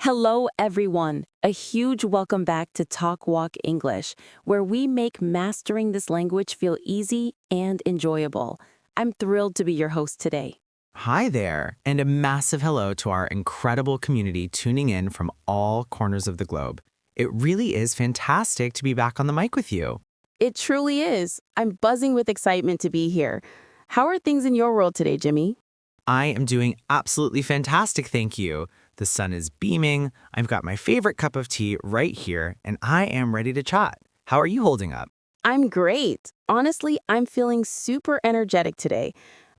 Hello, everyone. A huge welcome back to Talk Walk English, where we make mastering this language feel easy and enjoyable. I'm thrilled to be your host today. Hi there, and a massive hello to our incredible community tuning in from all corners of the globe. It really is fantastic to be back on the mic with you. It truly is. I'm buzzing with excitement to be here. How are things in your world today, Jimmy? I am doing absolutely fantastic, thank you. The sun is beaming, I've got my favorite cup of tea right here, and I am ready to chat. How are you holding up? I'm great. Honestly, I'm feeling super energetic today.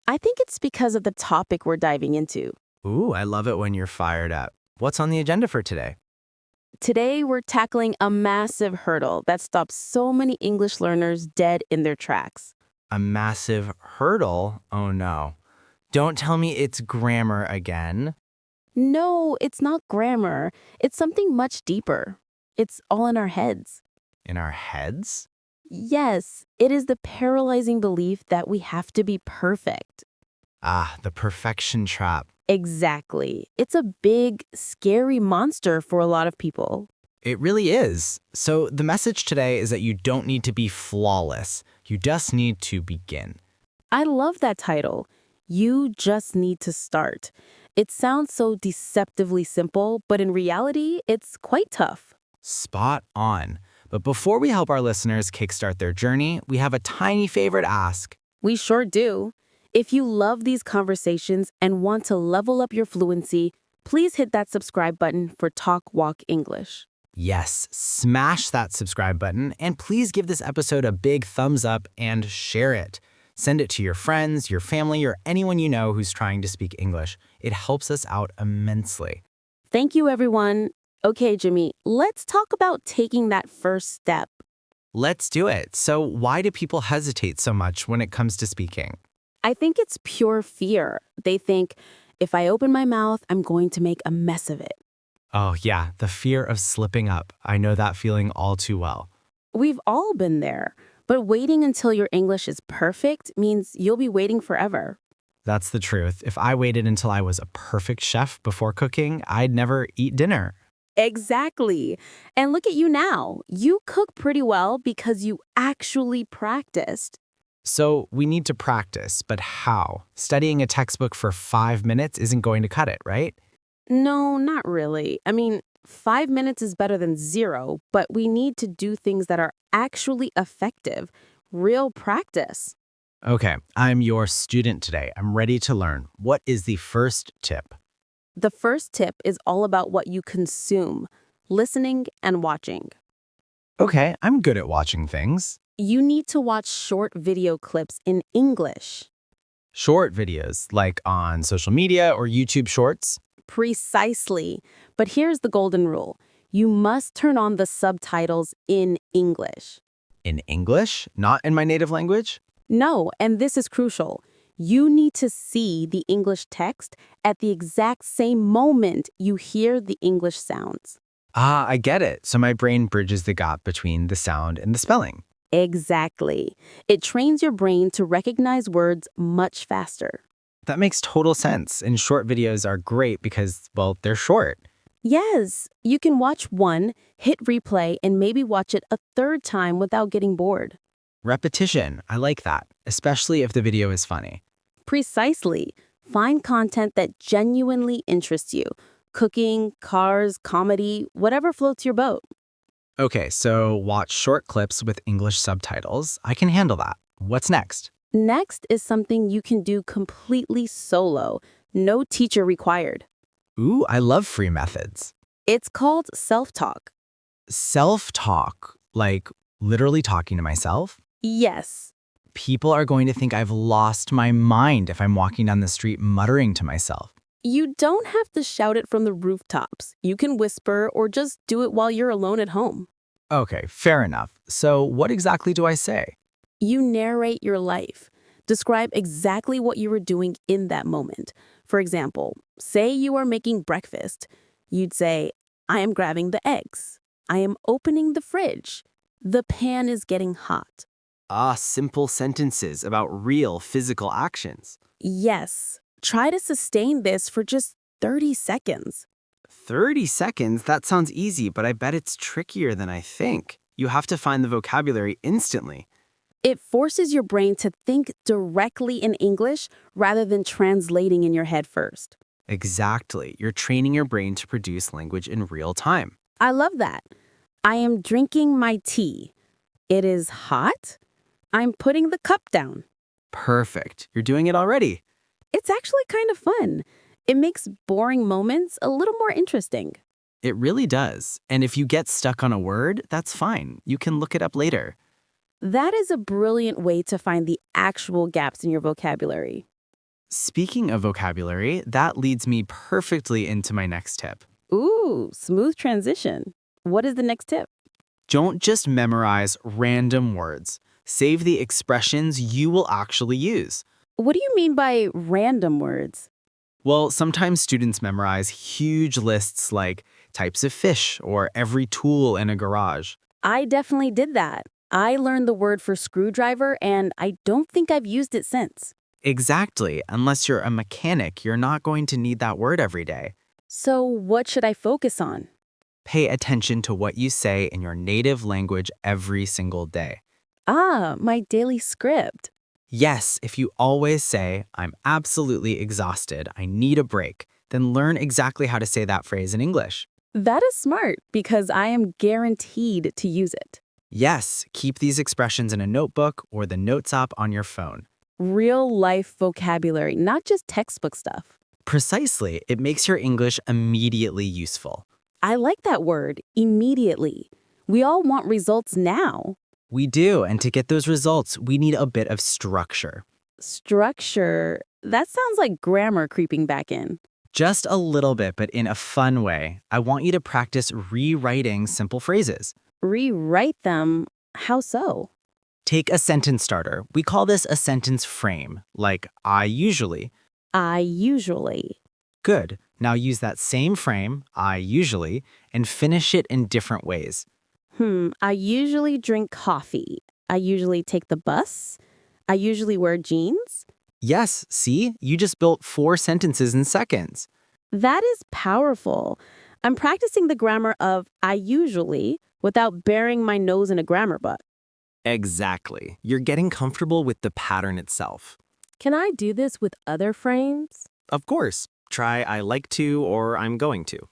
I think it's because of the topic we're diving into. Ooh, I love it when you're fired up. What's on the agenda for today? Today, we're tackling a massive hurdle that stops so many English learners dead in their tracks. A massive hurdle? Oh no. Don't tell me it's grammar again. No, it's not grammar. It's something much deeper. It's all in our heads. In our heads? Yes, it is the paralyzing belief that we have to be perfect. Ah, the perfection trap. Exactly. It's a big, scary monster for a lot of people. It really is. So the message today is that you don't need to be flawless. You just need to begin. I love that title. You just need to start. It sounds so deceptively simple, but in reality, it's quite tough. Spot on. But before we help our listeners kickstart their journey, we have a tiny favor to ask. We sure do. If you love these conversations and want to level up your fluency, please hit that subscribe button for Talk Walk English. Yes, smash that subscribe button and please give this episode a big thumbs up and share it. Send it to your friends, your family, or anyone you know who's trying to speak English. It helps us out immensely. Thank you, everyone. Okay, Jimmy, let's talk about taking that first step. Let's do it. So why do people hesitate so much when it comes to speaking? I think it's pure fear. They think, if I open my mouth, I'm going to make a mess of it. Oh yeah, the fear of slipping up. I know that feeling all too well. We've all been there, but waiting until your English is perfect means you'll be waiting forever. That's the truth. If I waited until I was a perfect chef before cooking, I'd never eat dinner. Exactly. And look at you now. You cook pretty well because you actually practiced. So we need to practice, but how? Studying a textbook for 5 minutes isn't going to cut it, right? No, not really. I mean, 5 minutes is better than zero, but we need to do things that are actually effective. Real practice. Okay, I'm your student today. I'm ready to learn. What is the first tip? The first tip is all about what you consume, listening and watching. Okay, I'm good at watching things. You need to watch short video clips in English. Short videos, like on social media or YouTube Shorts. Precisely. But here's the golden rule. You must turn on the subtitles in English. In English, not in my native language? No, and this is crucial. You need to see the English text at the exact same moment you hear the English sounds. Ah, I get it. So my brain bridges the gap between the sound and the spelling. Exactly. It trains your brain to recognize words much faster. That makes total sense, and short videos are great because, well, they're short. Yes, you can watch one, hit replay, and maybe watch it a third time without getting bored. Repetition, I like that, especially if the video is funny. Precisely. Find content that genuinely interests you. Cooking, cars, comedy, whatever floats your boat. Okay, so watch short clips with English subtitles. I can handle that. What's next? Next is something you can do completely solo. No teacher required. Ooh, I love free methods. It's called self-talk. Self-talk, like literally talking to myself? Yes. People are going to think I've lost my mind if I'm walking down the street muttering to myself. You don't have to shout it from the rooftops. You can whisper or just do it while you're alone at home. Okay, fair enough. So what exactly do I say? You narrate your life. Describe exactly what you were doing in that moment. For example, say you are making breakfast. You'd say, I am grabbing the eggs. I am opening the fridge. The pan is getting hot. Ah, simple sentences about real physical actions. Yes. Try to sustain this for just 30 seconds. 30 seconds? That sounds easy, but I bet it's trickier than I think. You have to find the vocabulary instantly. It forces your brain to think directly in English rather than translating in your head first. Exactly. You're training your brain to produce language in real time. I love that. I am drinking my tea. It is hot. I'm putting the cup down. Perfect. You're doing it already. It's actually kind of fun. It makes boring moments a little more interesting. It really does. And if you get stuck on a word, that's fine. You can look it up later. That is a brilliant way to find the actual gaps in your vocabulary. Speaking of vocabulary, that leads me perfectly into my next tip. Ooh, smooth transition. What is the next tip? Don't just memorize random words. Save the expressions you will actually use. What do you mean by random words? Well, sometimes students memorize huge lists like types of fish or every tool in a garage. I definitely did that. I learned the word for screwdriver, and I don't think I've used it since. Exactly. Unless you're a mechanic, you're not going to need that word every day. So what should I focus on? Pay attention to what you say in your native language every single day. Ah, my daily script. Yes, if you always say, I'm absolutely exhausted, I need a break, then learn exactly how to say that phrase in English. That is smart because I am guaranteed to use it. Yes, keep these expressions in a notebook or the Notes app on your phone. Real life vocabulary, not just textbook stuff. Precisely, it makes your English immediately useful. I like that word, immediately. We all want results now. We do, and to get those results, we need a bit of structure. Structure, that sounds like grammar creeping back in. Just a little bit, but in a fun way. I want you to practice rewriting simple phrases. Rewrite them, how so? Take a sentence starter. We call this a sentence frame, like I usually. I usually. Good. Now use that same frame, I usually, and finish it in different ways. I usually drink coffee. I usually take the bus. I usually wear jeans. Yes, see? You just built 4 sentences in seconds. That is powerful. I'm practicing the grammar of I usually without burying my nose in a grammar book. Exactly. You're getting comfortable with the pattern itself. Can I do this with other frames? Of course. Try I like to or I'm going to.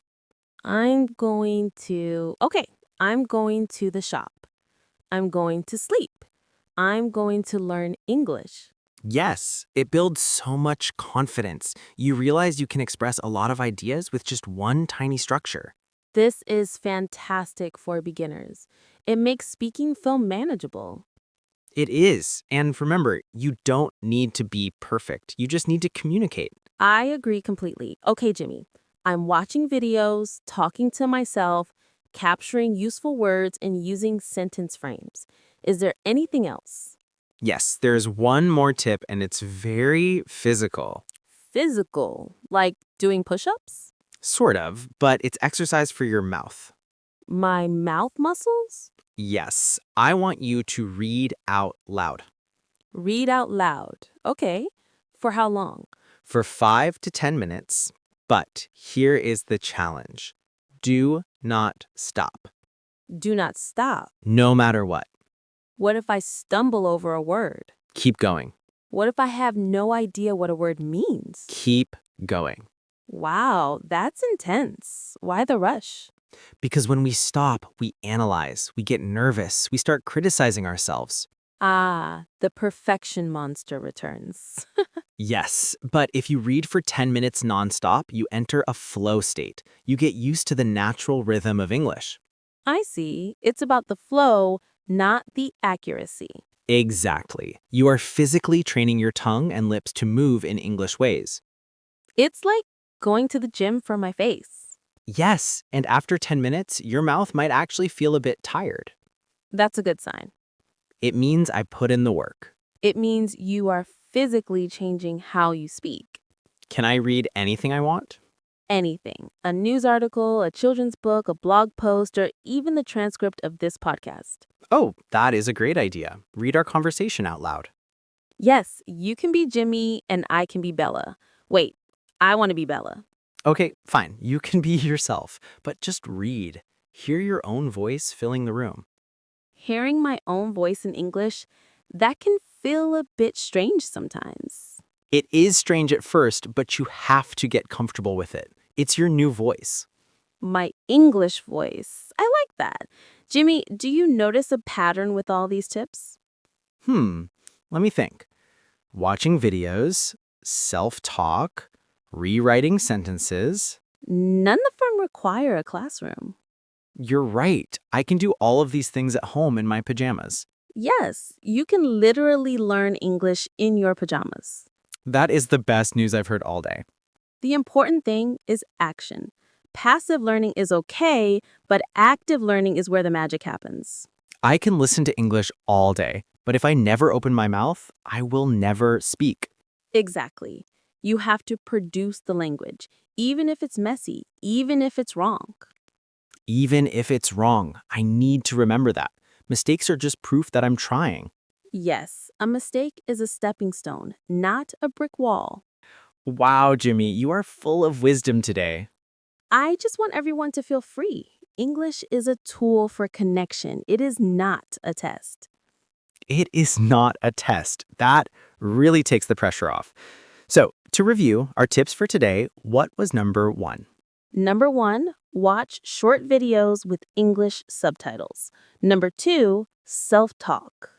Okay, I'm going to the shop. I'm going to sleep. I'm going to learn English. Yes, it builds so much confidence. You realize you can express a lot of ideas with just one tiny structure. This is fantastic for beginners. It makes speaking feel manageable. It is. And remember, you don't need to be perfect. You just need to communicate. I agree completely. Okay, Jimmy, I'm watching videos, talking to myself, capturing useful words, and using sentence frames. Is there anything else? Yes, there's one more tip, and it's very physical. Physical, like doing push-ups? Sort of, but it's exercise for your mouth. My mouth muscles? Yes, I want you to read out loud. Read out loud. Okay. For how long? For 5 to 10 minutes. But here is the challenge. Do not stop. Do not stop. No matter what. What if I stumble over a word? Keep going. What if I have no idea what a word means? Keep going. Wow, that's intense. Why the rush? Because when we stop, we analyze, we get nervous, we start criticizing ourselves. Ah, the perfection monster returns. Yes, but if you read for 10 minutes nonstop, you enter a flow state. You get used to the natural rhythm of English. I see. It's about the flow, not the accuracy. Exactly. You are physically training your tongue and lips to move in English ways. It's like going to the gym for my face. Yes, and after 10 minutes, your mouth might actually feel a bit tired. That's a good sign. It means I put in the work. It means you are physically changing how you speak. Can I read anything I want? Anything. A news article, a children's book, a blog post, or even the transcript of this podcast. Oh, that is a great idea. Read our conversation out loud. Yes, you can be Jimmy and I can be Bella. Wait, I want to be Bella. Okay, fine. You can be yourself, but just read. Hear your own voice filling the room. Hearing my own voice in English, that can feel a bit strange sometimes. It is strange at first, but you have to get comfortable with it. It's your new voice. My English voice. I like that. Jimmy, do you notice a pattern with all these tips? Let me think. Watching videos, self-talk, rewriting sentences. None of them require a classroom. You're right. I can do all of these things at home in my pajamas. Yes, you can literally learn English in your pajamas. That is the best news I've heard all day. The important thing is action. Passive learning is okay, but active learning is where the magic happens. I can listen to English all day, but if I never open my mouth, I will never speak. Exactly. You have to produce the language, even if it's messy, even if it's wrong. Even if it's wrong, I need to remember that. Mistakes are just proof that I'm trying. Yes, a mistake is a stepping stone, not a brick wall. Wow, Jimmy, you are full of wisdom today. I just want everyone to feel free. English is a tool for connection. It is not a test. It is not a test. That really takes the pressure off. So, to review our tips for today, what was number 1? Number 1, watch short videos with English subtitles. Number 2, self-talk.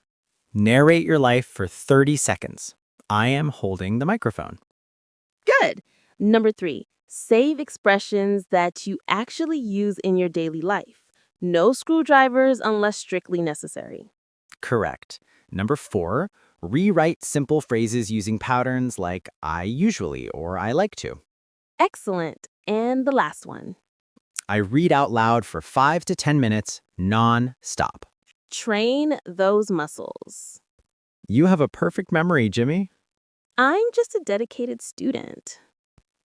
Narrate your life for 30 seconds. I am holding the microphone. Good. Number 3, save expressions that you actually use in your daily life. No screwdrivers unless strictly necessary. Correct. Number 4, rewrite simple phrases using patterns like I usually or I like to. Excellent. And the last one, I read out loud for 5 to 10 minutes non-stop. train those muscles. You have a perfect memory, Jimmy. I'm just a dedicated student.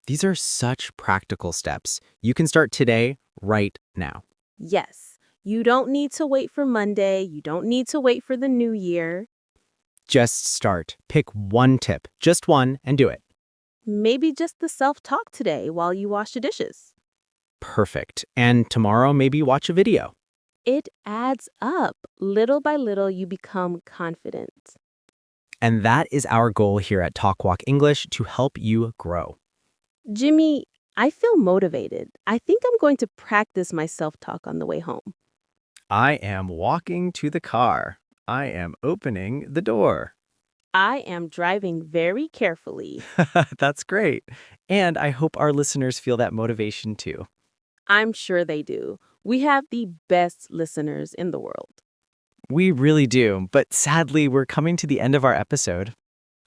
These are such practical steps. You can start today, right now. Yes, you don't need to wait for Monday. You don't need to wait for the new year. Just start. Pick one tip, just one, and do it. Maybe just the self-talk today while you wash the dishes. Perfect. And tomorrow, maybe watch a video. It adds up. Little by little, you become confident. And that is our goal here at Talk Walk English to help you grow. Jimmy, I feel motivated. I think I'm going to practice my self-talk on the way home. I am walking to the car. I am opening the door. I am driving very carefully. That's great. And I hope our listeners feel that motivation too. I'm sure they do. We have the best listeners in the world. We really do, but sadly, we're coming to the end of our episode.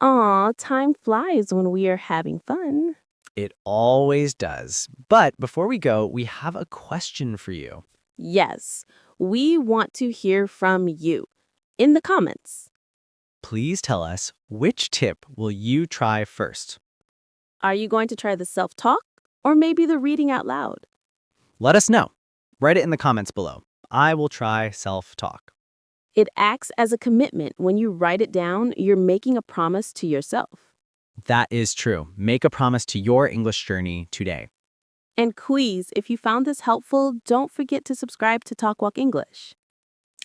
Aw, time flies when we are having fun. It always does. But before we go, we have a question for you. Yes, we want to hear from you in the comments. Please tell us, which tip will you try first? Are you going to try the self-talk or maybe the reading out loud? Let us know. Write it in the comments below. I will try self-talk. It acts as a commitment. When you write it down, you're making a promise to yourself. That is true. Make a promise to your English journey today. And please, if you found this helpful, don't forget to subscribe to Talk Walk English.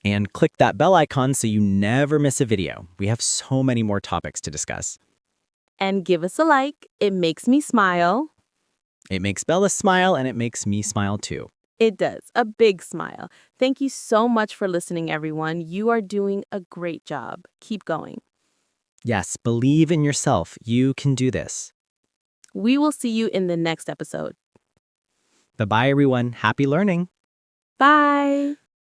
And click that bell icon so you never miss a video. We have so many more topics to discuss. And give us a like. It makes me smile. It makes Bella smile and it makes me smile too. It does. A big smile. Thank you so much for listening, everyone. You are doing a great job. Keep going. Yes, believe in yourself. You can do this. We will see you in the next episode. Bye-bye, everyone. Happy learning. Bye.